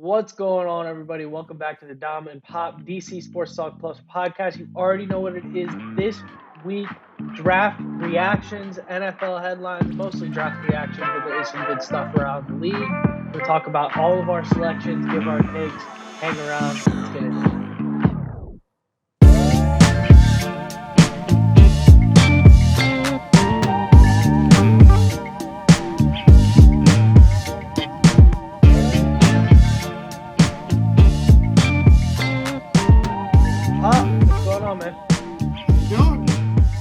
What's going on, everybody? Welcome back to the Dom and Pop DC Sports Talk Plus podcast. You already know what it is this week. Draft reactions, NFL headlines, mostly draft reactions, but there is some good stuff around the league. We'll talk about all of our selections, give our takes, hang around. Let's get into it. What's going on, man? Doing?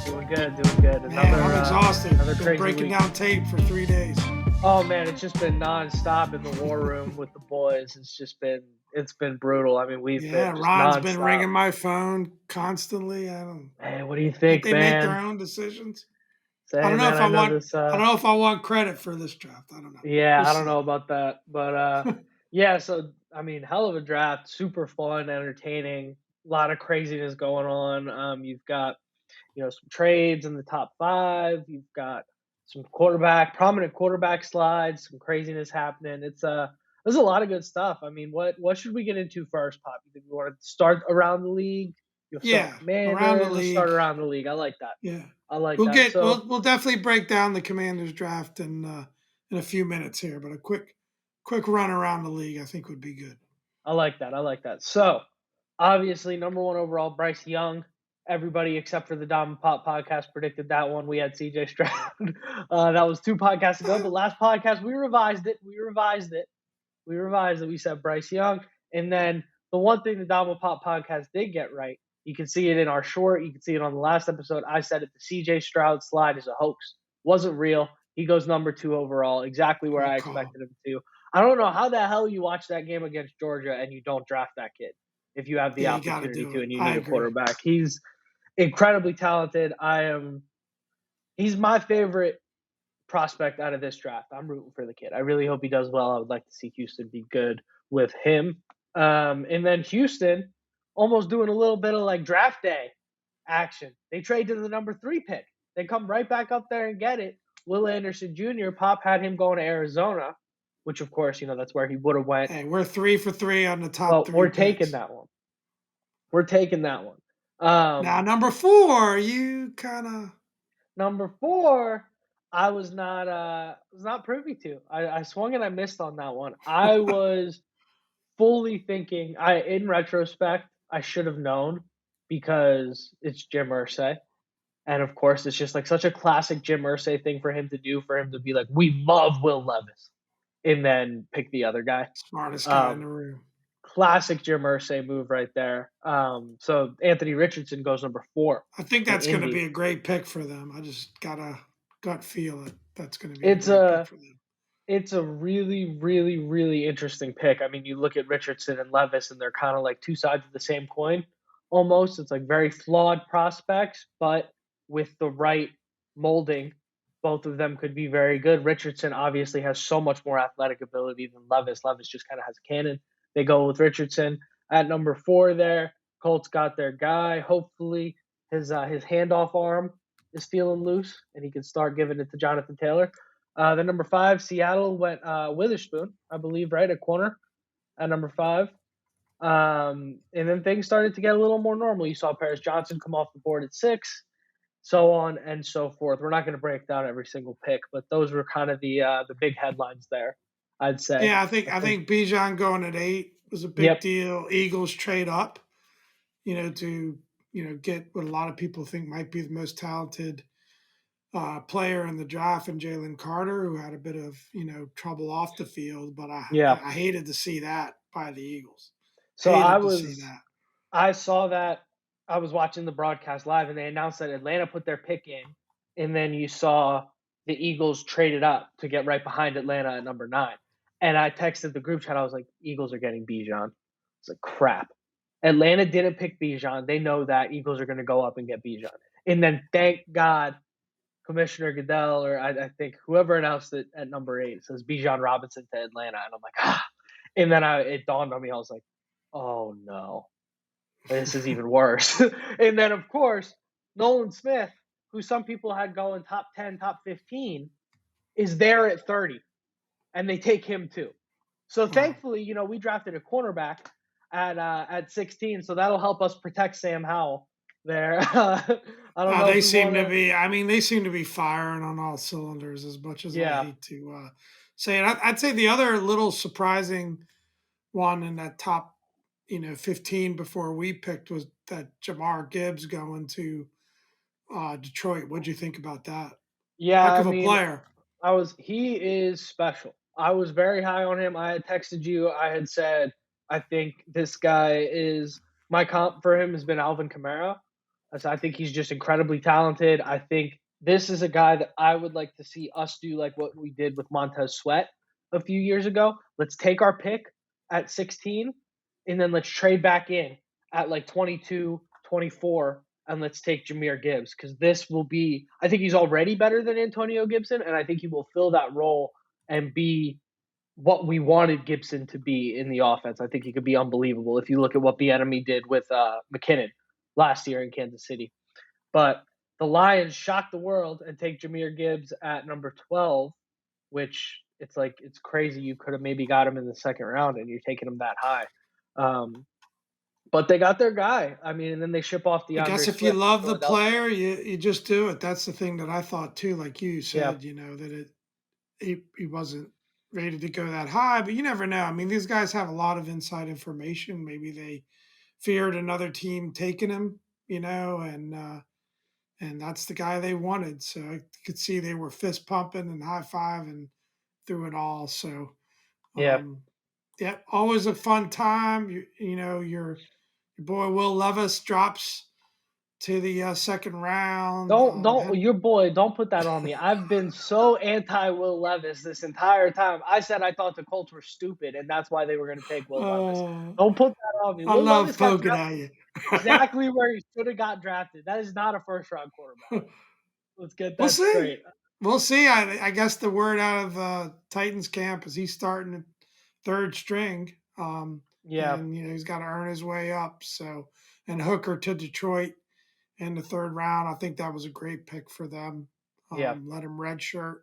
Doing good. Man, I'm exhausted. Another Been crazy breaking week. down tape for 3 days. Oh man, it's just been nonstop in the war room with the boys. It's been brutal. I mean, we've been just Ron's been nonstop. ringing my phone constantly. Hey, what do you Can't think, they make their man? own decisions? Say, I don't know man, if I I know want. this. I don't know if I want credit for this draft. I don't know. Yeah, We'll I don't see. know about that, but yeah. So I mean, hell of a draft, super fun, entertaining, a lot of craziness going on. You've got some trades in the top five. You've got some prominent quarterback slides, some craziness happening. There's a lot of good stuff. I mean, what should we get into first, Pop? You think we want to start around the league? You'll start Yeah, around the Commanders. Let's start league. around the league. I like that. Yeah, I like we'll that. get. So We'll definitely break down the Commanders draft in a few minutes here, but a quick run around the league I think would be good. I like that. I like that. So obviously, number one overall, Bryce Young. Everybody except for the Dom and Pop podcast predicted that one. We had CJ Stroud. That was two podcasts ago, but last podcast we revised it. We said Bryce Young. And then the one thing the Dom and Pop podcast did get right, you can see it in our short, you can see it on the last episode. I said it, the CJ Stroud slide is a hoax. Wasn't real. He goes number 2 overall, exactly where Good I call. expected him to. I don't know how the hell you watch that game against Georgia and you don't draft that kid if you have the Yeah, you got to opportunity do to it. and you I need a agree. quarterback. He's incredibly talented. He's my favorite prospect out of this draft. I'm rooting for the kid. I really hope he does well. I would like to see Houston be good with him. And then Houston almost doing a little bit of like draft day action. They trade to the number 3 pick. They come right back up there and get it. Will Anderson Jr. Pop had him going to Arizona, which of course, that's where he would have went. Hey, we're 3 for 3 on the top Well, 3 we're picks. taking that one. Now, number 4, you kind of. Number 4, I was not privy to. I swung and I missed on that one. I was fully thinking, in retrospect, I should have known because it's Jim Irsay. And of course, it's just like such a classic Jim Irsay thing for him to do, for him to be like, we love Will Levis, and then pick the other guy. Smartest guy in the Um, room. Classic Jim Irsay move right there. So Anthony Richardson goes number 4 I think to that's going to Indy. be a great pick for them. I just got a gut feel that that's going to be a It's great pick a for them. It's a really, really, really interesting pick. I mean, you look at Richardson and Levis, and they're kind of like two sides of the same coin almost. It's like very flawed prospects, but with the right molding, both of them could be very good. Richardson obviously has so much more athletic ability than Levis. Levis just kind of has a cannon. They go with Richardson at number 4 there. Colts got their guy. Hopefully, his handoff arm is feeling loose, and he can start giving it to Jonathan Taylor. Then number 5, Seattle went Witherspoon, I believe, right at corner at number 5. And then things started to get a little more normal. You saw Paris Johnson come off the board at 6, so on and so forth. We're not going to break down every single pick, but those were kind of the big headlines there, I'd say. Yeah, I think Bijan going at 8 was a big Yep. deal. Eagles trade up, to get what a lot of people think might be the most talented player in the draft, and Jalen Carter, who had a bit of trouble off the field, but Yeah. I hated to see that by the Eagles. So Hated to see that. I saw that. I was watching the broadcast live, and they announced that Atlanta put their pick in, and then you saw the Eagles traded up to get right behind Atlanta at number 9. And I texted the group chat. I was like, Eagles are getting Bijan. It's like, crap. Atlanta didn't pick Bijan. They know that Eagles are going to go up and get Bijan. And then, thank God, Commissioner Goodell, or I think whoever announced it at number 8, says Bijan Robinson to Atlanta. And I'm like, ah. And then it dawned on me. I was like, oh, no. This is even worse. And then, of course, Nolan Smith, who some people had going top 10, top 15, is there at 30. And they take him too. So Wow. thankfully, we drafted a cornerback at 16, so that'll help us protect Sam Howell there. I don't know if They we seem want to to. be. I mean, they seem to be firing on all cylinders. As much as I Yeah, hate to say it, I'd say the other little surprising one in that top, 15 before we picked was that Jamar Gibbs going to Detroit. What'd you think about that? yeah. Heck I of a mean, player. he is special. I was very high on him. I had texted you. I had said, I think this guy is my comp for him has been Alvin Kamara. I think he's just incredibly talented. I think this is a guy that I would like to see us do like what we did with Montez Sweat a few years ago. Let's take our pick at 16 and then let's trade back in at like 22, 24, and let's take Jameer Gibbs because this will be. I think he's already better than Antonio Gibson, and I think he will fill that role and be what we wanted Gibson to be in the offense. I think he could be unbelievable if you look at what the enemy did with McKinnon last year in Kansas City. But the Lions shocked the world and take Jameer Gibbs at number 12, which it's crazy. You could have maybe got him in the second round, and you're taking him that high. Um, but they got their guy. I mean, and then they ship off I guess DeAndre if you Swift to love the Philadelphia. player, you just do it. That's the thing that I thought too. Like you Yeah, said, that he wasn't rated to go that high, but you never know. I mean, these guys have a lot of inside information. Maybe they feared another team taking him, and that's the guy they wanted. So I could see they were fist pumping and high fiving through it all. So yeah. um, yeah, always a fun time. Your boy Will Levis drops to the second round. Don't your boy, don't put that on me. I've been so anti Will Levis this entire time. I said I thought the Colts were stupid, and that's why they were going to take Will Levis. uh, Don't put that on me. I Will love Levis got poking drafted at you. exactly where he should have got drafted. That is not a first round quarterback. Let's get We'll that see. straight. We'll see. I guess the word out of Titans camp is he's starting at third string, Yeah, and he's got to earn his way up. So, and Hooker to Detroit in the third round, I think that was a great pick for them. yeah. Let him redshirt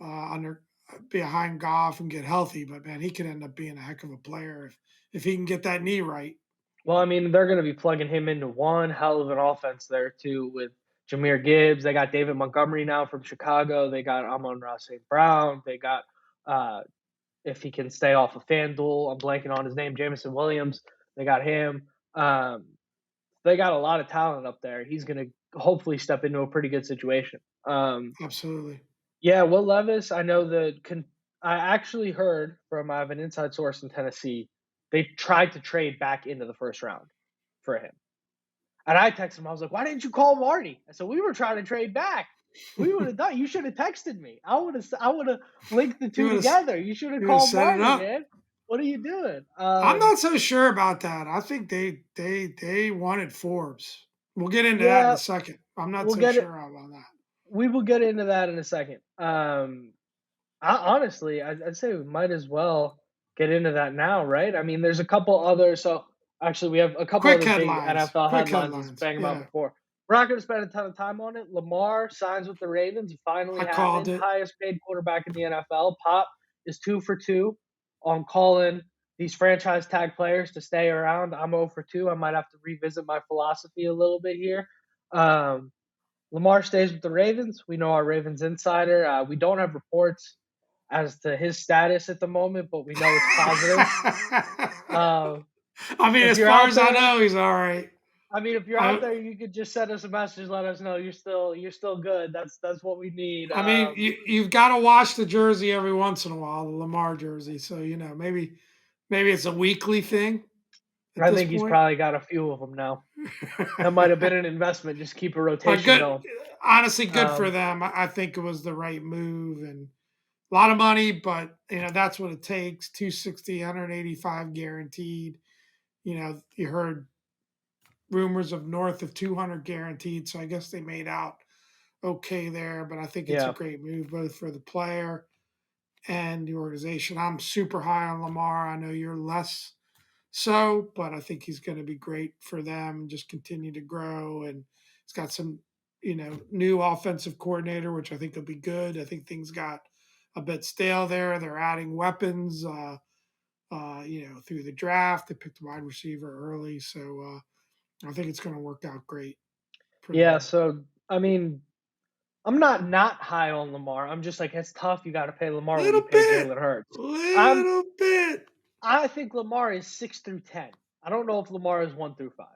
under behind Goff and get healthy, but man, he could end up being a heck of a player if he can get that knee right. Well, I mean, they're going to be plugging him into one hell of an offense there too with Jameer Gibbs. They got David Montgomery now from Chicago. They got Amon-Ra St. Brown. They got uh, if he can stay off of FanDuel. I'm blanking on his name, Jameson Williams. They got him. They got a lot of talent up there. He's going to hopefully step into a pretty good situation. Absolutely. Yeah, Will Levis, I know I actually heard from I have an inside source in Tennessee. They tried to trade back into the first round for him. And I texted him. I was like, "Why didn't you call Marty?" I said, "We were trying to trade back. We would have done. You should have texted me. I would have linked the you two would have together. You should have you would have called set it Marty, up. man. What are you doing?" I'm not so sure about that. I think they wanted Forbes. We'll get into that in a Yeah, second. I'm not we'll so get it. sure about that. We will get into that in a second. Honestly, I'd say we might as well get into that now, right? I mean, there's a couple other. So actually, we have a couple Quick other big headlines. NFL Quick headlines to headlines. bang about Yeah, before. We're not going to spend a ton of time on it. Lamar signs with the Ravens. It finally I called happened. it. Highest paid quarterback in the NFL. Pop is 2 for 2 on calling these franchise tag players to stay around. I'm 0 for 2. I might have to revisit my philosophy a little bit here. Um, Lamar stays with the Ravens. We know our Ravens insider. We don't have reports as to his status at the moment, but we know it's positive. Uh, I mean, if as you're far out as I there, know, he's all right. I mean, if you're out I there, you could just send us a message, let us know you're still good. That's what we need. I mean, you've got to wash the jersey every once in a while, the Lamar jersey. So maybe it's a weekly thing at I this think he's point. probably got a few of them now. That might have been an investment. Just keep a rotation Good, going. honestly, good for Um, them. I think it was the right move and a lot of money, but that's what it takes. 260, 185 guaranteed. You heard rumors of north of 200 guaranteed, so I guess they made out okay there. But I think it's a yeah, great move both for the player and the organization. I'm super high on Lamar. I know you're less so, but I think he's going to be great for them and just continue to grow. And he's got some, new offensive coordinator, which I think will be good. I think things got a bit stale there. They're adding weapons. through the draft. They picked a wide receiver early, so I think it's going to work out great for Yeah, them. so I mean, I'm not high on Lamar. I'm just like it's tough. You got to pay Lamar what you Little pay bit, Jalen Hurts. I'm little bit. I think Lamar is 6 through 10. I don't know if Lamar is 1 through 5.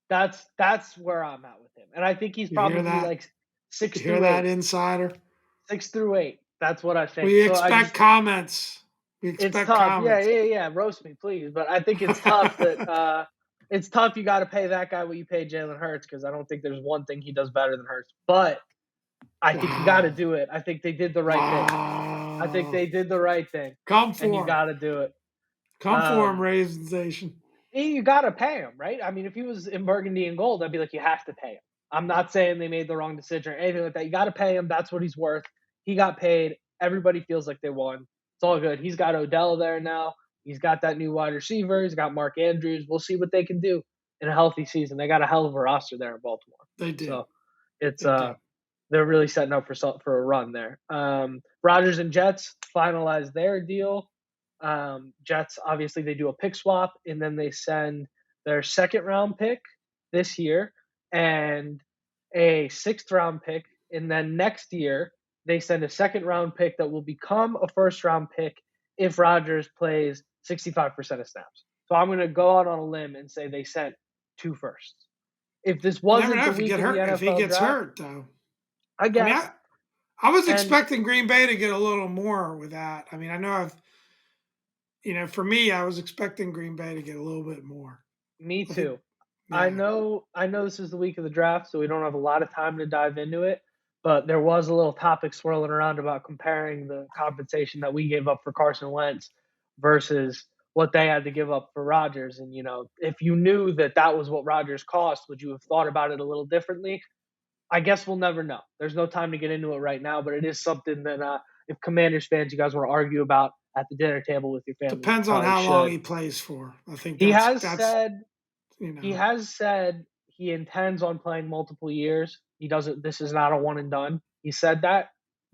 That's where I'm at with him, and I think he's You hear probably that? like six You hear through that, eight, insider? 6 through 8. That's what I think. We So I expect just comments. We it's expect tough. Yeah, comments. yeah, yeah. Roast me, please. But I think it's tough that it's tough. You got to pay that guy what you pay Jalen Hurts because I don't think there's one thing he does better than Hurts. But I think you got to Wow. do it. I think they did the right thing. I think Wow. they did the right thing, Come and you for him. got to do it. Come for him, Um, Raisin Nation. you got to pay him, right? I mean, if he was in burgundy and gold, I'd be like, you have to pay him. I'm not saying they made the wrong decision or anything like that. You got to pay him. That's what he's worth. He got paid. Everybody feels like they won. It's all good. He's got Odell there now. He's got that new wide receiver. He's got Mark Andrews. We'll see what they can do in a healthy season. They got a hell of a roster there in Baltimore. They do. So it's They do. they're really setting up for a run there. Rodgers and Jets finalized their deal. Jets obviously they do a pick swap and then they send their second round pick this year and a sixth round pick, and then next year they send a second round pick that will become a first round pick if Rodgers plays 65% of snaps. So I'm going to go out on a limb and say they sent two firsts. If this You never wasn't know the if you week get of the hurt. If he NFL gets draft, hurt, though. I I mean, guess. I was And expecting Green Bay to get a little more with that. I mean, I know for me, I was expecting Green Bay to get a little bit more. me I think, too. yeah. I know this is the week of the draft, so we don't have a lot of time to dive into it. But there was a little topic swirling around about comparing the compensation that we gave up for Carson Wentz versus what they had to give up for Rodgers. And if you knew that that was what Rodgers cost, would you have thought about it a little differently? I guess we'll never know. There's no time to get into it right now, but it is something that if Commanders fans, you guys want to argue about at the dinner table with your family, you Depends on probably how long should. he plays for. I think He has that's said you he know has said he intends on playing multiple years. He doesn't. This is not a one and done. He said that,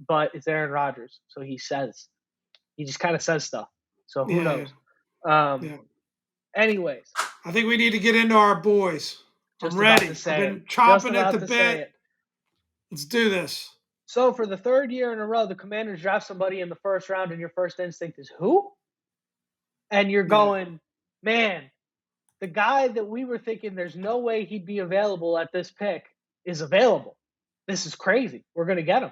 but it's Aaron Rodgers, so he just kind of says stuff. So who yeah, knows? Um. yeah. Anyways, I think we need to get into our boys. I'm just about to ready. I've say it. been Just chomping at the about to say bit. it. Let's do this. So for the third year in a row, the Commanders draft somebody in the first round, and your first instinct is who? And you're Yeah. going, man, the guy that we were thinking there's no way he'd be available at this pick is available. This is crazy. We're going to get him.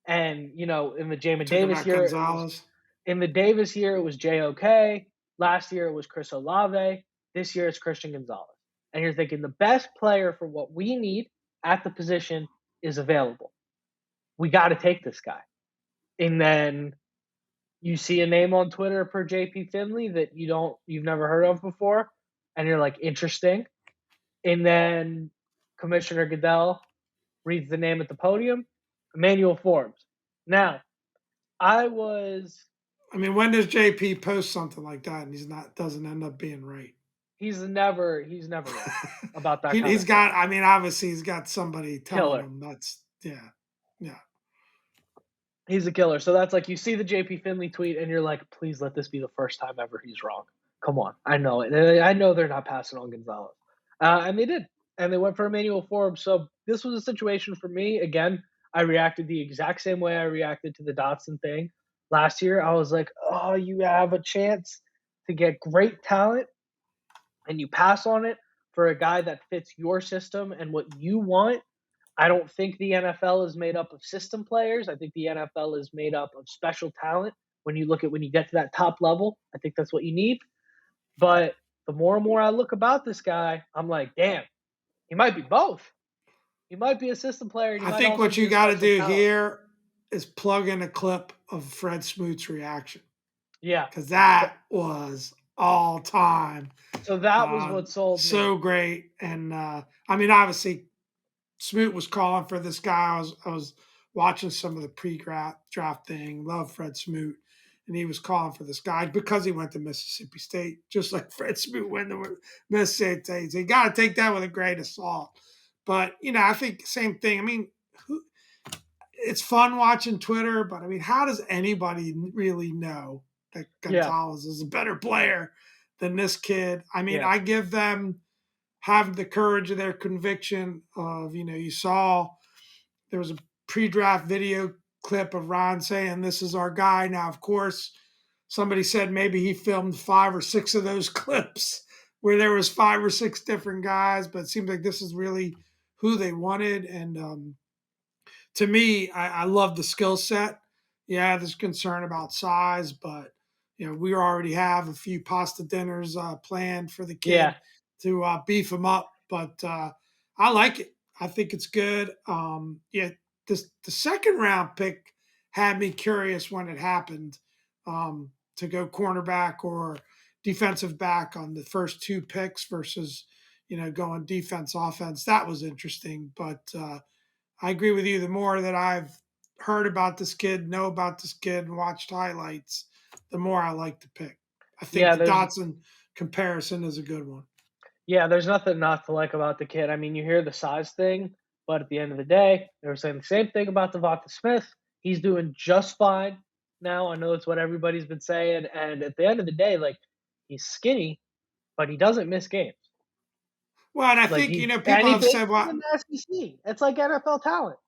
And in the Jamin Talking Davis about year, it was Gonzalez. in the Davis year it was JOK. Last year it was Chris Olave. This year it's Christian Gonzalez. And you're thinking the best player for what we need at the position is available. We got to take this guy. And then you see a name on Twitter per JP Finley that you've never heard of before, and you're like interesting. And then Commissioner Goodell reads the name at the podium, Emmanuel Forbes. Now, I was I mean, when does JP post something like that and he's not doesn't end up being right? he's never wrong about that kind He's of stuff. got. I mean, obviously he's got somebody telling Killer. him that's yeah, yeah. He's a killer. So that's like you see the JP Finley tweet and you're like, please let this be the first time ever he's wrong. Come on. I know it. I know they're not passing on Gonzalez. And they did. And they went for Emmanuel Forbes. So this was a situation for me. Again, I reacted the exact same way I reacted to the Dotson thing last year. I was like, oh, you have a chance to get great talent and you pass on it for a guy that fits your system and what you want. I don't think the NFL is made up of system players. I think the NFL is made up of special talent. When you get to that top level, I think that's what you need. But the more and more I look about this guy, I'm like, damn, he might be both. He might be a system player and he I might think also what be you a got to special do talent. here is plug in a clip of Fred Smoot's reaction Yeah. because that was all time. So that was what sold me. So great, and I mean, obviously, Smoot was calling for this guy. I was watching some of the pre-draft thing. Love Fred Smoot, and he was calling for this guy because he went to Mississippi State, just like Fred Smoot went to Mississippi State. So you got to take that with a grain of salt. But I think same thing. I mean, it's fun watching Twitter, but I mean, how does anybody really know that Yeah, Gonzalez is a better player than this kid. I mean, yeah, I give them have the courage of their conviction of, you saw there was a pre-draft video clip of Ron saying this is our guy. Now, of course, somebody said maybe he filmed 5 or 6 of those clips where there was 5 or 6 different guys, but it seems like this is really who they wanted. And to me, I love the skill set. Yeah, there's concern about size, but we already have a few pasta dinners planned for the yeah, kid to beef him up. But I like it. I think it's good. Yeah, the second round pick had me curious when it happened to go cornerback or defensive back on the first 2 picks versus going defense offense. That was interesting, but I agree with you. The more that I've heard about this kid, know about this kid, and watched highlights, the more I like the pick. I think yeah. the Dotson comparison is a good one. There's nothing not to like about the kid. I mean, you hear the size thing, but at the end of the day, they were saying the same thing about Devonta Smith. He's doing just fine now. I know it's what everybody's been saying, and at the end of the day, like he's skinny, but he doesn't miss games. Well, and I Like think he people and he have plays said, in well, the SEC. It's like NFL talent.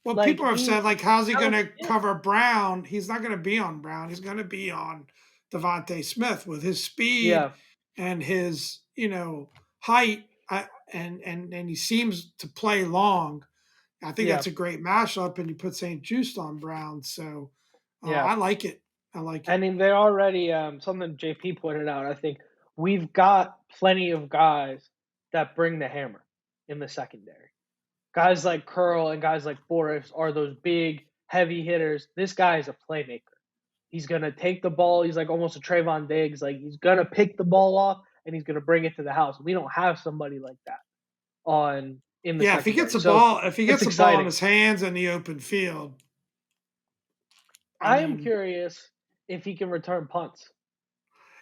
Like people have he's said, like, how's he a going talented to kid. cover Brown? He's not going to be on Brown. He's going to be on Devontae Smith with his speed Yeah, and his height. And he seems to play long. I think yeah, that's a great mashup, and you put St. Juice on Brown, so yeah. I like it. I like I it. mean, they're already something JP pointed out. I think we've got plenty of guys that bring the hammer in the secondary. Guys like Curl and guys like Forrest are those big, heavy hitters. This guy is a playmaker. He's gonna take the ball. He's like almost a Trayvon Diggs. Like he's gonna pick the ball off and he's gonna bring it to the house. We don't have somebody like that on in the Yeah, if he gets secondary, a so ball, if he it's gets a ball in exciting. his hands in the open field, I I am mean, curious if he can return punts.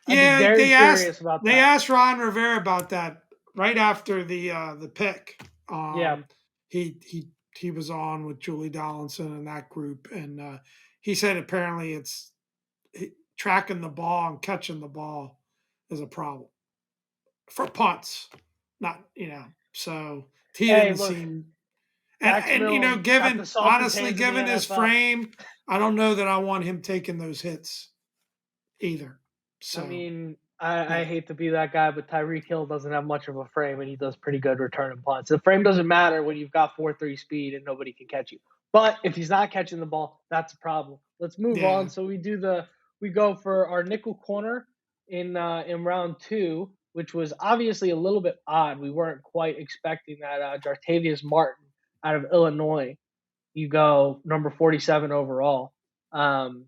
I'd be yeah, very curious about they that. asked Ron Rivera about that right after the pick. Yeah, He was on with Julie Donaldson and that group, and he said apparently tracking the ball and catching the ball is a problem for punts. Not so he hey, didn't look, seem. Dax And Milne got the given softest honestly, hands in the given his NFL. frame, I don't know that I want him taking those hits either. I So mean, I yeah, hate to be that guy, but Tyreek Hill doesn't have much of a frame, and he does pretty good returning punts. The frame doesn't matter when you've got 4.3 speed and nobody can catch you. But if he's not catching the ball, that's a problem. Let's move on. yeah. So we go for our nickel corner in round two, which was obviously a little bit odd. We weren't quite expecting that. Jartavius Martin out of Illinois, you go number 47 overall. Um,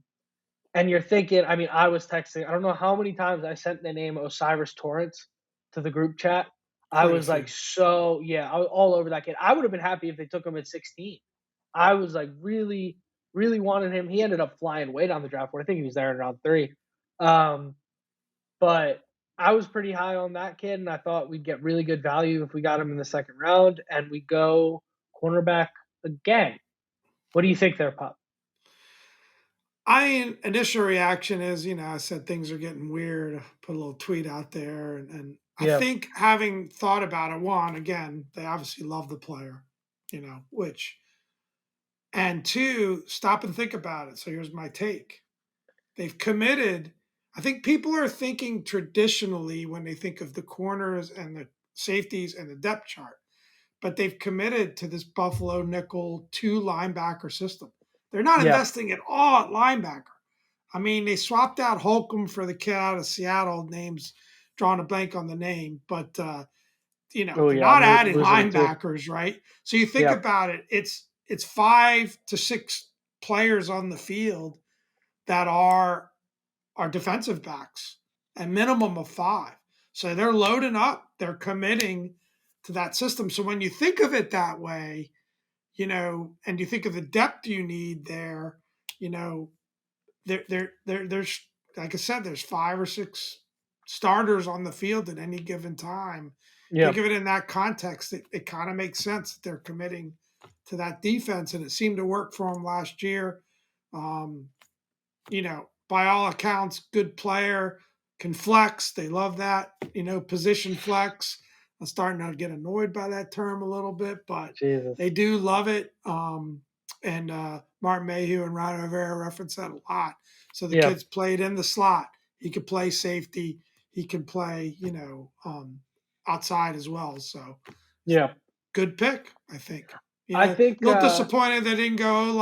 and you're thinking, I mean, I was texting, I don't know how many times I sent the name Osiris Torrance to the group chat. I Quite a was like, few. so yeah, I was all over that kid. I would have been happy if they took him at 16. I was like really, really wanted him. He ended up flying way down the draft board. I think he was there in round three. Um, but I was pretty high on that kid, and I thought we'd get really good value if we got him in the second round. And we go cornerback again. What do you think there, Pop? I initial reaction is, I said things are getting weird. Put a little tweet out there, and I Yeah, think having thought about it, one again, they obviously love the player, which, and two, stop and think about it. So here's my take: they've committed. I think people are thinking traditionally when they think of the corners and the safeties and the depth chart, but they've committed to this Buffalo nickel 2 linebacker system. They're not yeah, investing at all at linebacker. I mean, they swapped out Holcomb for the kid out of Seattle. Names drawing a blank on the name, but oh they're yeah, not I'm adding losing it too. linebackers, right? So you think Yeah, about it, it's 5 to 6 players on the field that are defensive backs, a minimum of 5. So they're loading up, they're committing to that system. So when you think of it that way, and you think of the depth you need there, you know, there's like I said, there's 5 or 6 starters on the field at any given time. yeah. Think of it in that context. It kind of makes sense that they're committing to that defense, and it seemed to work for them last year. Um, by all accounts, good player, can flex. They love that, position flex. I'm starting to get annoyed by that term a little bit, but Jesus. they do love it. And Martin Mayhew and Ron Rivera reference that a lot. So the Yeah. kid's played in the slot. He could play safety. He can play, outside as well. So Yeah. good pick, I think. I A think little disappointed they didn't go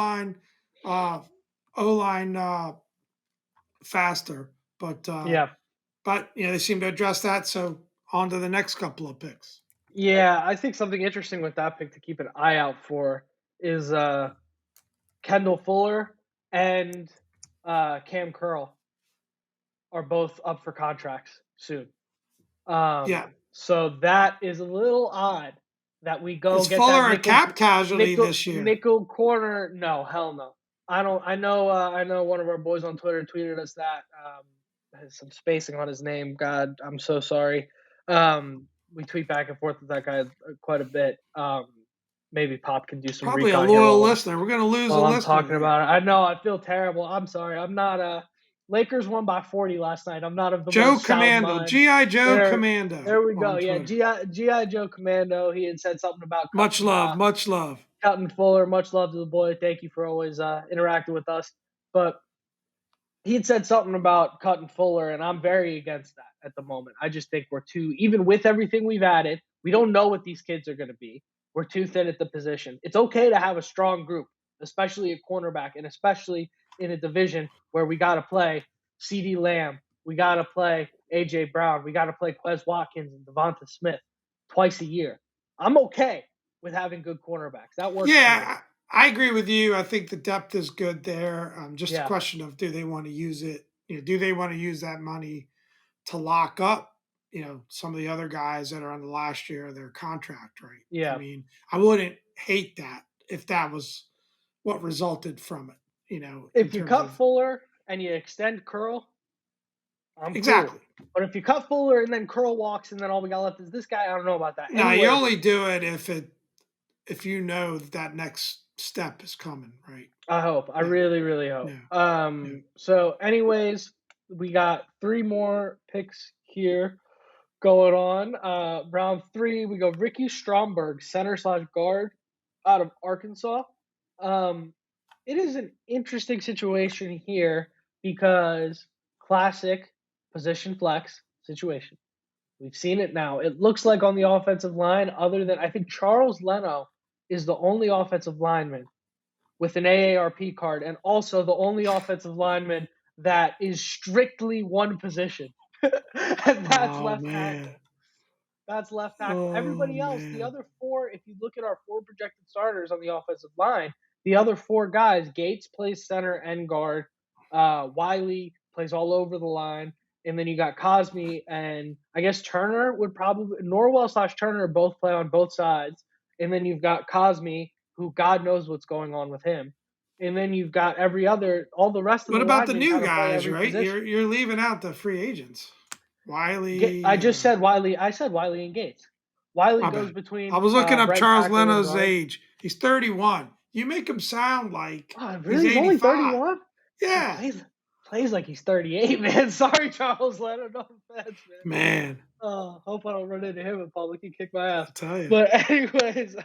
uh, O line faster, but yeah. they seem to address that. So on to the next couple of picks. Yeah, I think something interesting with that pick to keep an eye out for is Kendall Fuller and Cam Curl are both up for contracts soon. Yeah, So that is a little odd that we go is get that Fuller a cap casualty this year? nickel corner. No, hell no. I don't. I know. One of our boys on Twitter tweeted us that. Has some spacing on his name. God, I'm so sorry. We tweet back and forth with that guy quite a bit. Maybe Pop can do some Probably a recon here loyal listener. We're going to lose a while I'm listener talking here. about it. I know. I feel terrible. I'm sorry. I'm not. Lakers won by 40 last night. I'm not of the Joe most sound Commando, mind. GI Joe There, Commando there we go. on Yeah, Twitter. GI Joe Commando. He had said something about Much love, much love. cutting Fuller. Much love to the boy. Thank you for always interacting with us. But he had said something about cutting Fuller, and I'm very against that at the moment. I just think we're too, even with everything we've added, we don't know what these kids are going to be. We're too thin at the position. It's okay to have a strong group, especially at cornerback, and especially in a division where we got to play CeeDee Lamb, we got to play AJ Brown, we got to play Quez Watkins and Devonta Smith twice a year. I'm okay with having good cornerbacks. That works for me. Yeah, I agree with you. I think the depth is good there. Just a Yeah, question of do they want to use it? Do they want to use that money to lock up, some of the other guys that are on the last year of their contract, right? I yeah. mean, I wouldn't hate that if that was what resulted from it, in If you terms cut of Fuller and you extend Curl, I'm cool. exactly. But if you cut Fuller and then Curl walks and then all we got left is this guy, I don't know about that. Now you Anyways, only do it if you know that next step is coming, right? I hope. I Yeah, really, really hope. yeah. Yeah. Anyways, we got three more picks here going on. Round three, we go Ricky Stromberg, center slash guard out of Arkansas. Um, it is an interesting situation here because classic position flex situation. We've seen it now. It looks like on the offensive line, other than I think Charles Leno is the only offensive lineman with an AARP card, and also the only offensive lineman that is strictly one position, and that's Oh left man. tackle. That's left tackle. Oh Everybody else, the man. other four, if you look at our four projected starters on the offensive line, the other four guys, Gates plays center and guard, Wiley plays all over the line, and then you got Cosme and I guess Turner would probably Norwell slash Turner both play on both sides, and then you've got Cosme, who God knows what's going on with him, and then you've got all the rest of What the about the linemen new kind of play guys, every right? position. You're leaving out the free agents. I Wiley, just said Wiley. I said Wiley and Gates. Wiley my goes bad. I between was looking up right Charles tackle and Leno's guard. age. He's 31. You make him sound like Oh, he's really? He's only 85. 31. He Yeah, plays like he's 38, man. Sorry, Charles Leonard. No offense, man. man. Hope I don't run into him in public. He kick my ass. I tell you, But anyways,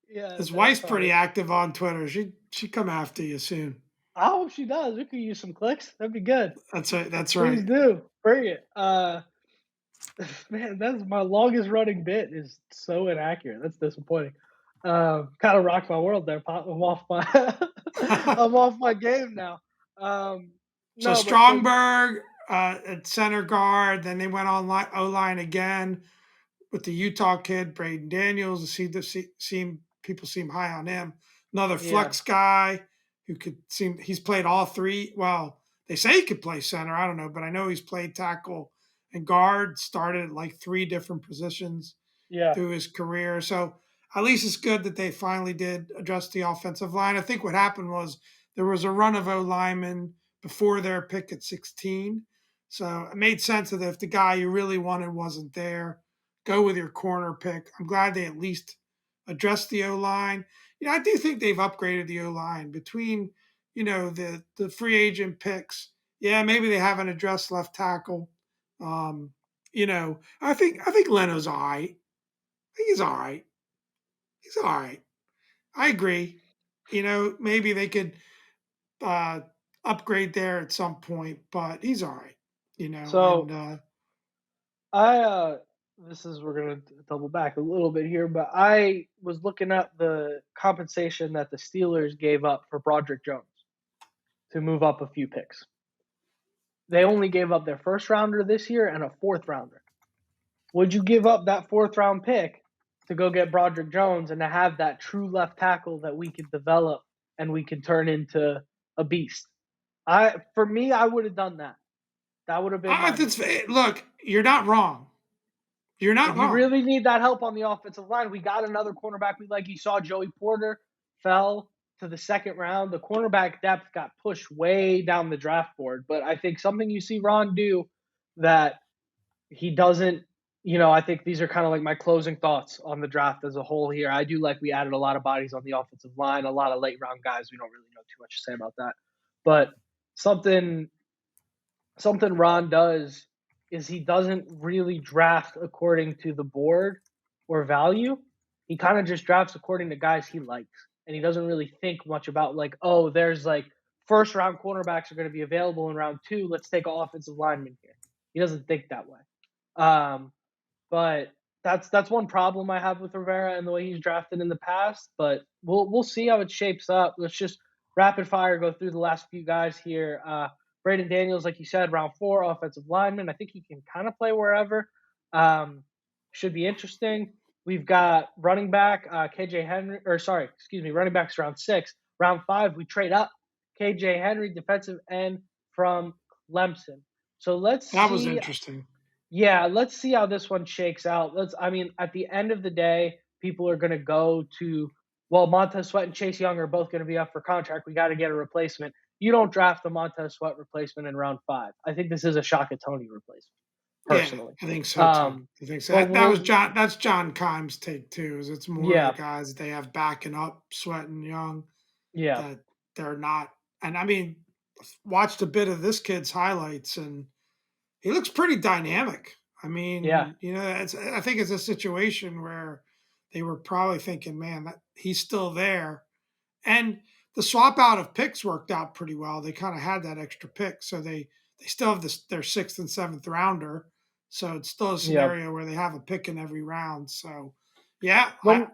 yeah, his man. wife's pretty Sorry. active on Twitter. She come after you soon. I hope she does. We could use some clicks. That'd be good. That's right. That's Please right. do. Bring it. Man, that's my longest running bit is so inaccurate. That's disappointing. Kind of rocked my world there. Pop. I'm off my I'm off my game now. Um, So no, but so Strongberg at center guard. Then they went on O line again with the Utah kid Braden Daniels. Seem people seem high on him. Another yeah, flex guy who could seem he's played all three. Well, they say he could play center. I don't know, but I know he's played tackle and guard. Started at like three different positions yeah, through his career. So at least it's good that they finally did address the offensive line. I think what happened was there was a run of O linemen before their pick at 16. So it made sense that if the guy you really wanted wasn't there, go with your corner pick. I'm glad they at least addressed the O line. I do think they've upgraded the O line between, the free agent picks. Yeah, maybe they haven't addressed left tackle. I think Leno's all right. I think he's all right. He's all right. I agree. Maybe they could uh, upgrade there at some point, but he's all right. And So I this is we're gonna double back a little bit here, but I was looking at the compensation that the Steelers gave up for Broderick Jones to move up a few picks. They only gave up their first rounder this year and a fourth rounder. Would you give up that fourth round pick to go get Broderick Jones and to have that true left tackle that we could develop and we could turn into a beast? For me, I would have done that. That would have been my move. look, you're not wrong. You're not If you wrong. really need that help on the offensive line, we got another cornerback we like. You saw Joey Porter fell to the second round. The cornerback depth got pushed way down the draft board. But I think something you see Ron do that he doesn't, I think these are kind of like my closing thoughts on the draft as a whole here. I do like we added a lot of bodies on the offensive line, a lot of late round guys. We don't really know too much to say about that. But something something Ron does is he doesn't really draft according to the board or value. He kind of just drafts according to guys he likes. And he doesn't really think much about like, oh, there's like first round cornerbacks are going to be available in round 2. Let's take an offensive lineman here. He doesn't think that way. Um, but that's one problem I have with Rivera and the way he's drafted in the past. But we'll see how it shapes up. Let's just rapid fire go through the last few guys here. Braden Daniels, like you said, round 4, offensive lineman. I think he can kind of play wherever. Should be interesting. We've got running back KJ Henry, or sorry, excuse me, running backs round 6. Round 5, we trade up KJ Henry, defensive end from Clemson. So let's That was see. interesting. Yeah, let's see how this one shakes out. I mean, at the end of the day, people are going to go to, well, Montez Sweat and Chase Young are both going to be up for contract. We got to get a replacement. You don't draft the Montez Sweat replacement in round 5. I think this is a Shaka Tony replacement, Yeah, personally. I think so too. Um, I think so. but That was we'll, John. That's John Kime's take too. Is it's more of the yeah, guys that they have backing up Sweat and Young yeah, that they're not. And I mean, watched a bit of this kid's highlights, and he looks pretty dynamic. I yeah. mean, I think it's a situation where they were probably thinking, man, that he's still there. And the swap out of picks worked out pretty well. They kind of had that extra pick, so they still have their sixth and seventh rounder. So it's still a Yeah. scenario where they have a pick in every round. So yeah, When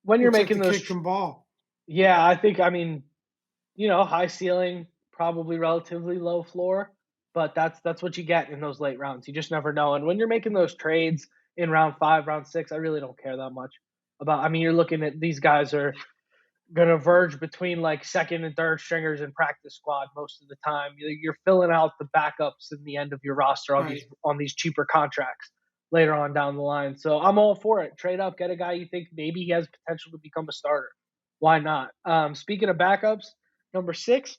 when you're looks like making the those, kid can ball. yeah, I think, I mean, high ceiling, probably relatively low floor, but that's what you get in those late rounds. You just never know. And when you're making those trades in round 5, round 6, I really don't care that much about. I mean, you're looking at these guys are going to verge between like second and third stringers in practice squad most of the time. You're filling out the backups in the end of your roster Right. on these cheaper contracts later on down the line. So I'm all for it. Trade up, get a guy you think maybe he has potential to become a starter. Why not? Speaking of backups, number 6,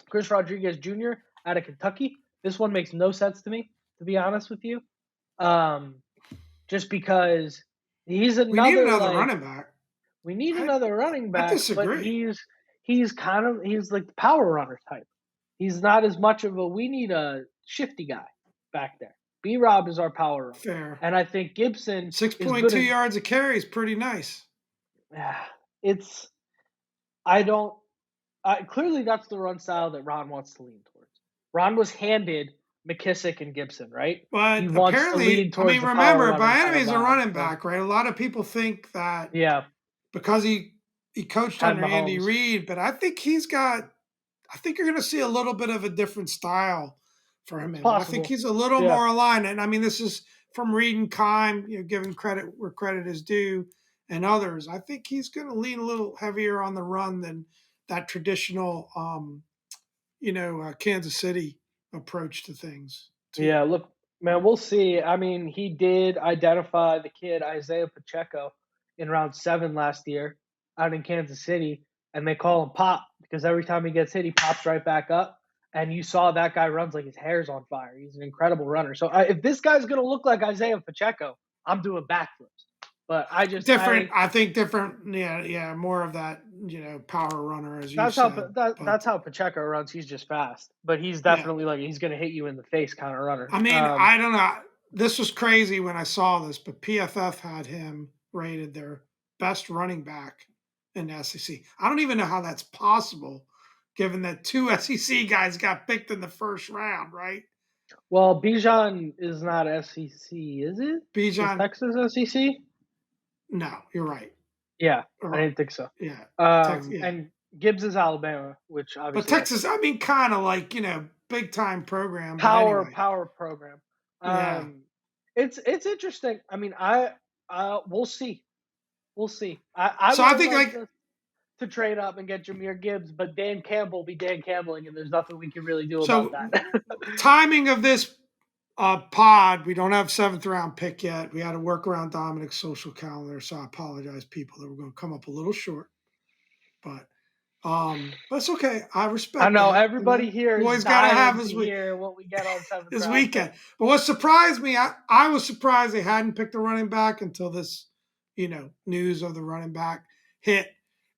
Chris Rodriguez Jr. out of Kentucky. This one makes no sense to me, to be honest with you. Um, just because he's We need another another like running back. we need I another running I back, but disagree. he's like the power runner type. He's not as much of a we need a shifty guy back there. B Rob is our power runner. Fair. And I think Gibson Six is point good two as yards a carry is pretty nice. it's I don't clearly that's the run style that Ron wants to lean towards. Ron was handed McKissick and Gibson, right? He But wants to apparently, lean I towards mean, the power remember, running kind of Miami's a vibe. running So back, right? A lot of people think that yeah, because he coached had under Andy Mahomes. Reid, but I think he's got. I think you're going to see a little bit of a different style for him. It's And I think possible. he's a little Yeah. more aligned. And I mean, this is from Reid and Kime, giving credit where credit is due, and others. I think he's going to lean a little heavier on the run than that traditional, Kansas City approach to things too. Yeah, look, man, we'll see. I mean, he did identify the kid Isaiah Pacheco in round 7 last year out in Kansas City, and they call him Pop because every time he gets hit, he pops right back up. And you saw that guy runs like his hair's on fire. He's an incredible runner. So if this guy's gonna look like Isaiah Pacheco, I'm doing backflips. But Different, I think different. Yeah, yeah, more of that power runner, as you That's how said. But that's how Pacheco runs. He's just fast, but he's yeah, definitely like he's gonna hit you in the face kind of runner. I mean, I don't know. This was crazy when I saw this, but PFF had him rated their best running back in the SEC. I don't even know how that's possible, given that two SEC guys got picked in the first round, right? Well, Bijan is not SEC, is it? Is Bijan, Texas SEC? no, you're right. Yeah, I Or didn't think so. yeah, yeah. And Gibbs is Alabama, which But obviously that's a Texas, I mean, kind of like big time program. But anyway, power program. yeah. Um, it's interesting. I mean, we'll see, we'll see. I So would I have think liked like us to trade up and get Jameer Gibbs, but Dan Campbell be Dan Campbelling, and there's nothing we can really do about so that. timing of this pod, we don't have seventh round pick yet. We had to work around Dominic's social calendar, so I apologize, people, that we're going to come up a little short. But that's okay. I I respect know that. everybody here is Boy's got to have dying to his week. hear what we get on seventh His round weekend. picks. But what surprised me, I was surprised they hadn't picked a running back until this, news of the running back hit.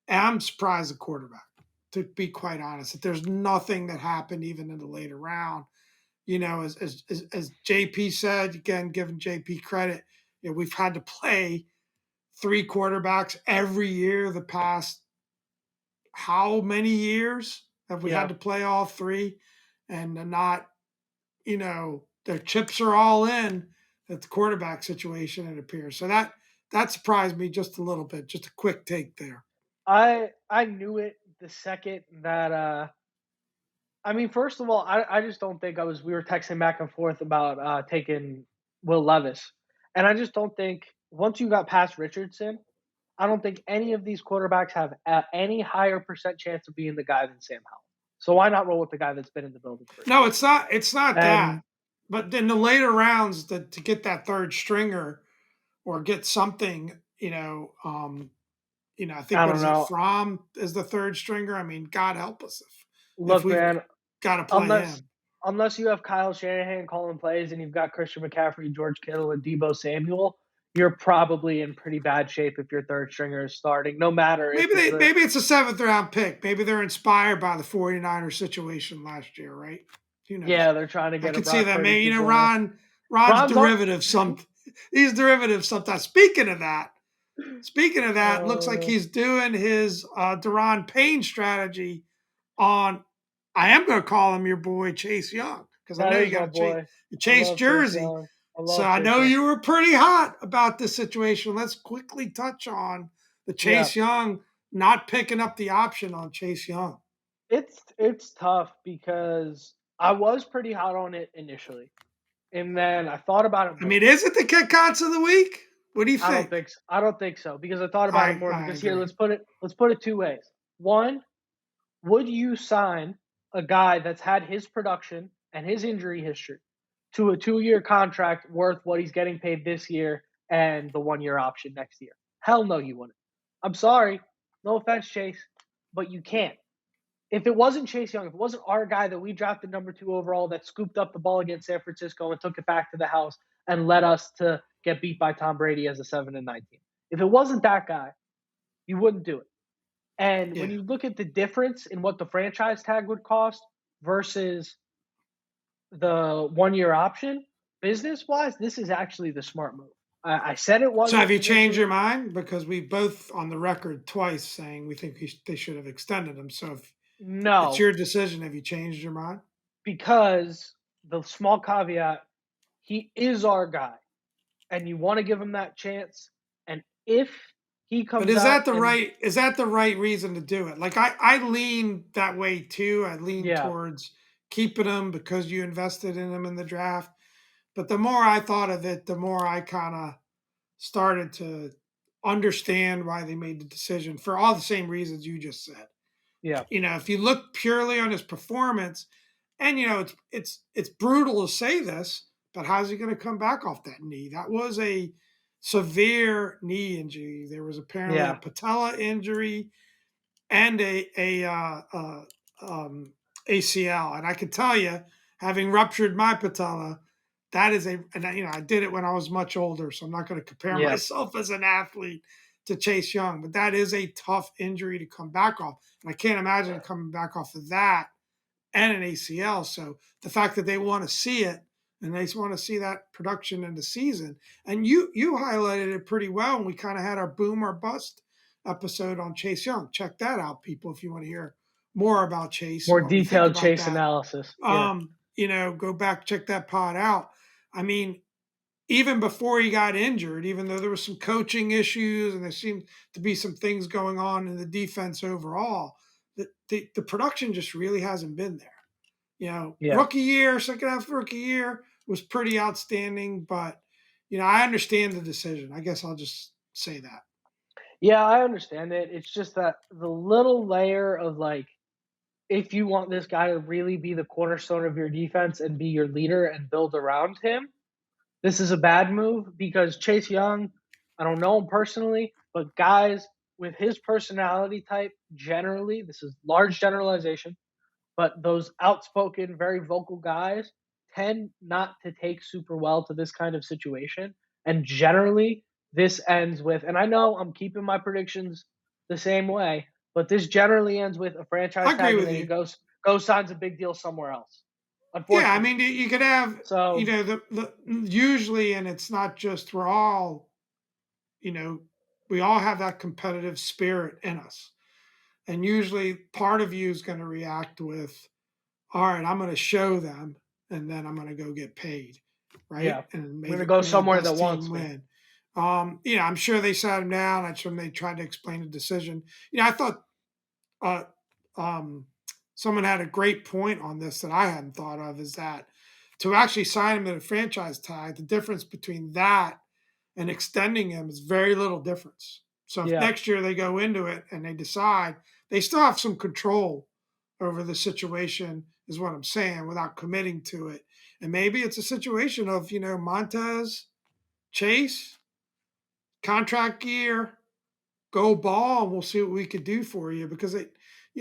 And I'm surprised the quarterback, to be quite honest, that there's nothing that happened even in the later round. As JP said, again, giving JP credit, we've had to play three quarterbacks every year the past how many years have we had Yeah, to play all three, and not their chips are all in at the quarterback situation, it appears. So that surprised me just a little bit. Just a quick take there. I knew it the second that I mean, first of all, I just don't think I was we were texting back and forth about taking Will Levis. And I just don't think once you got past Richardson, I don't think any of these quarterbacks have any higher percent chance of being the guy than Sam Howell. So why not roll with the guy that's been in the building for a year? No, it's not. It's not that. And But in the later rounds, to get that third stringer or get something, I think I what don't is it? know. Fromm is the third stringer. I mean, God help us if Look, we've man, got to play unless him. unless you have Kyle Shanahan calling plays and you've got Christian McCaffrey, George Kittle, and Debo Samuel, you're probably in pretty bad shape if your third stringer is starting, no matter if it's a Maybe it's a seventh round pick. Maybe they're inspired by the 49ers situation last year, right? Who knows? yeah, they're trying to I get a could see Brock that. Purdy Maybe 2.0. Ron's Ron's on. derivative. He's derivative sometimes. Speaking of that, looks like Uh, he's doing his Deron Payne strategy on. I am going to call him your boy Chase Young, because I that know you is got my a Chase, boy. a I Chase love Chase jersey. Young. I So love I Chase know Young. you were pretty hot about this situation. Let's quickly touch on the Yeah, Chase Young not picking up the option on Chase Young. it's tough because I was pretty hot on it initially, and then I thought about it I mean, more. is it the kick cons of the week? What do you think? I don't think so because I thought about it more I because here agree. let's put it two ways. One, would you sign a guy that's had his production and his injury history to a 2-year contract worth what he's getting paid this year and the 1-year option next year? Hell no, you wouldn't. I'm sorry. No offense, Chase, but you can't. If it wasn't Chase Young, if it wasn't our guy that we drafted number 2 overall that scooped up the ball against San Francisco and took it back to the house and led us to get beat by Tom Brady as a 7-19. If it wasn't that guy, you wouldn't do it. And when Yeah. you look at the difference in what the franchise tag would cost versus the 1-year option, business wise, this is actually the smart move. I said it So have wasn't you changed your initially. mind? Because we both on the record twice saying we think they should have extended him. So if it's No, your decision, have you changed your mind? because the small caveat, he is our guy. And you want to give him that chance. And if he But comes out and is that the right reason to do it? Like I lean that way too. I lean yeah, towards keeping him because you invested in him in the draft. But the more I thought of it, the more I kind of started to understand why they made the decision for all the same reasons you just said. yeah, If you look purely on his performance, and it's brutal to say this, but how's he going to come back off that knee? That was a severe knee injury. There was apparently a yeah, patella injury and um, ACL. And I can tell you, having ruptured my patella, that is and I did it when I was much older, so I'm not going to compare yeah, myself as an athlete to Chase Young, but that is a tough injury to come back off. And I can't imagine coming back off of that and an ACL. So the fact that they want to see it and they want to see that production in the season, and you highlighted it pretty well. And we kind of had our boom or bust episode on Chase Young. Check that out, people, if you want to hear more about Chase More and what we think detailed about Chase that. analysis. Yeah. Go back, check that pod out. I mean, even before he got injured, even though there was some coaching issues and there seemed to be some things going on in the defense overall, the production just really hasn't been there. Yeah. Rookie year, second half of rookie year was pretty outstanding, but I understand the decision. I guess I'll just say that. Yeah, I understand it. It's just that the little layer of like, if you want this guy to really be the cornerstone of your defense and be your leader and build around him, this is a bad move because Chase Young, I don't know him personally, but guys with his personality type, generally, this is large generalization, but those outspoken, very vocal guys tend not to take super well to this kind of situation. And generally, this ends with, and I know I'm keeping my predictions the same way, but this generally ends with a I franchise agree tag and with then he you. goes signs a big deal somewhere else. Yeah, I Unfortunately. mean, you could have, So the usually, and it's not just we're all, you know, we all have that competitive spirit in us. And usually part of you is going to react with, all right, I'm going to show them and then I'm going to go get paid. yeah, Right. And I'm gonna may, go may the somewhere that best team wants me. win. I'm sure they sat him down. I'm sure they tried to explain the decision. I thought uh, um, someone had a great point on this that I hadn't thought of is that to actually sign him to a franchise tag, the difference between that and extending him is very little difference. So if Yeah, next year they go into it and they decide they still have some control over the situation, is what I'm saying, without committing to it. And maybe it's a situation of, Montez, Chase, contract year, go ball, and we'll see what we could do for you. Because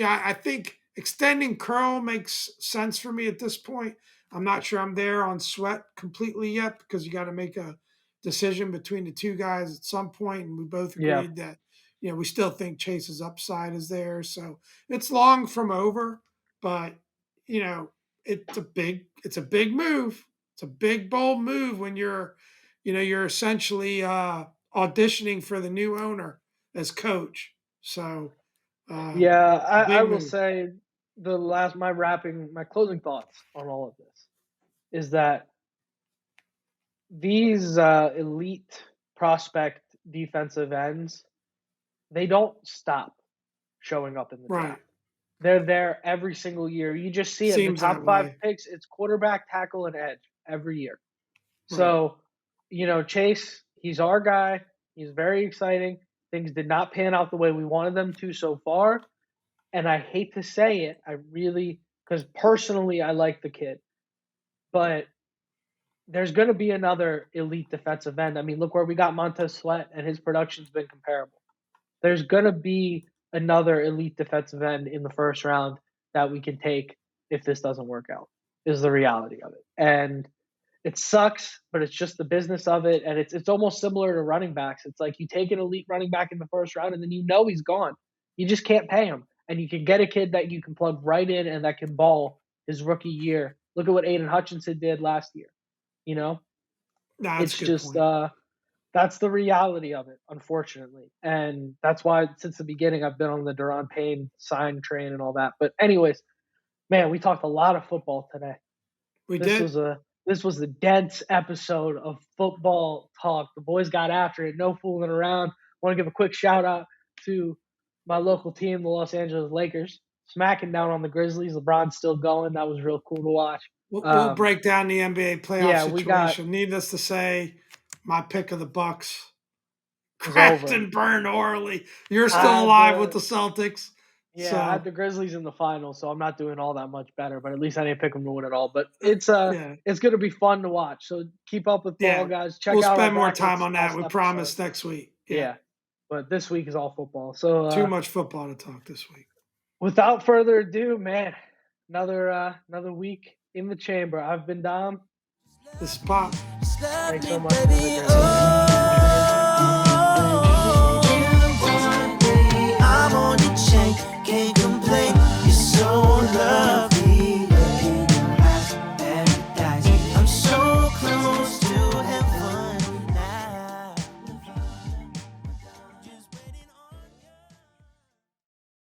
I think extending Curl makes sense for me at this point. I'm not sure I'm there on Sweat completely yet because you got to make a decision between the two guys at some point, and we both yeah, agreed that we still think Chase's upside is there. So it's long from over, but you know it's a big move. It's a big bold move when you're essentially auditioning for the new owner as coach. So yeah. it's a I big will move. say my closing thoughts on all of this is that these elite prospect defensive ends, they don't stop showing up in the Right. draft. They're there every single year. You just see it. The Seems that top five way. picks, it's quarterback, tackle, and edge every year. Right. So, Chase, he's our guy. He's very exciting. Things did not pan out the way we wanted them to so far. And I hate to say it, I really, because personally, I like the kid, but there's going to be another elite defensive end. I mean, look where we got Montez Sweat, and his production's been comparable. There's going to be another elite defensive end in the first round that we can take if this doesn't work out, is the reality of it. And it sucks, but it's just the business of it. And it's almost similar to running backs. It's like you take an elite running back in the first round, and then he's gone. You just can't pay him. And you can get a kid that you can plug right in and that can ball his rookie year. Look at what Aiden Hutchinson did last year. You know, No, that's a it's good just point. that's the reality of it, unfortunately. And that's why since the beginning I've been on the Duran Payne sign train and all that. But anyways, man, we talked a lot of football today. We This did. was a this was a dense episode of football talk. The boys got after it, no fooling around. I want to give a quick shout out to my local team, the Los Angeles Lakers, smacking down on the Grizzlies. LeBron's still going. That was real cool to watch. We'll Um, break down the NBA playoff yeah, we got situation. Needless to say, my pick of the Bucks is crashed over. and burned orally. You're I still had alive with the the Celtics. Yeah, I had So the Grizzlies in the final, so I'm not doing all that much better. But at least I didn't pick them to win it all. But yeah, it's going to be fun to watch. So keep up with ball, yeah. guys. Check We'll out our spend more time brackets on that. last We episode. promise next week. Yeah. Yeah, but this week is all football. So Too much football to talk this week. without further ado, man, another week in the chamber. I've been Dom. This is Pop. Thanks so much for the journey.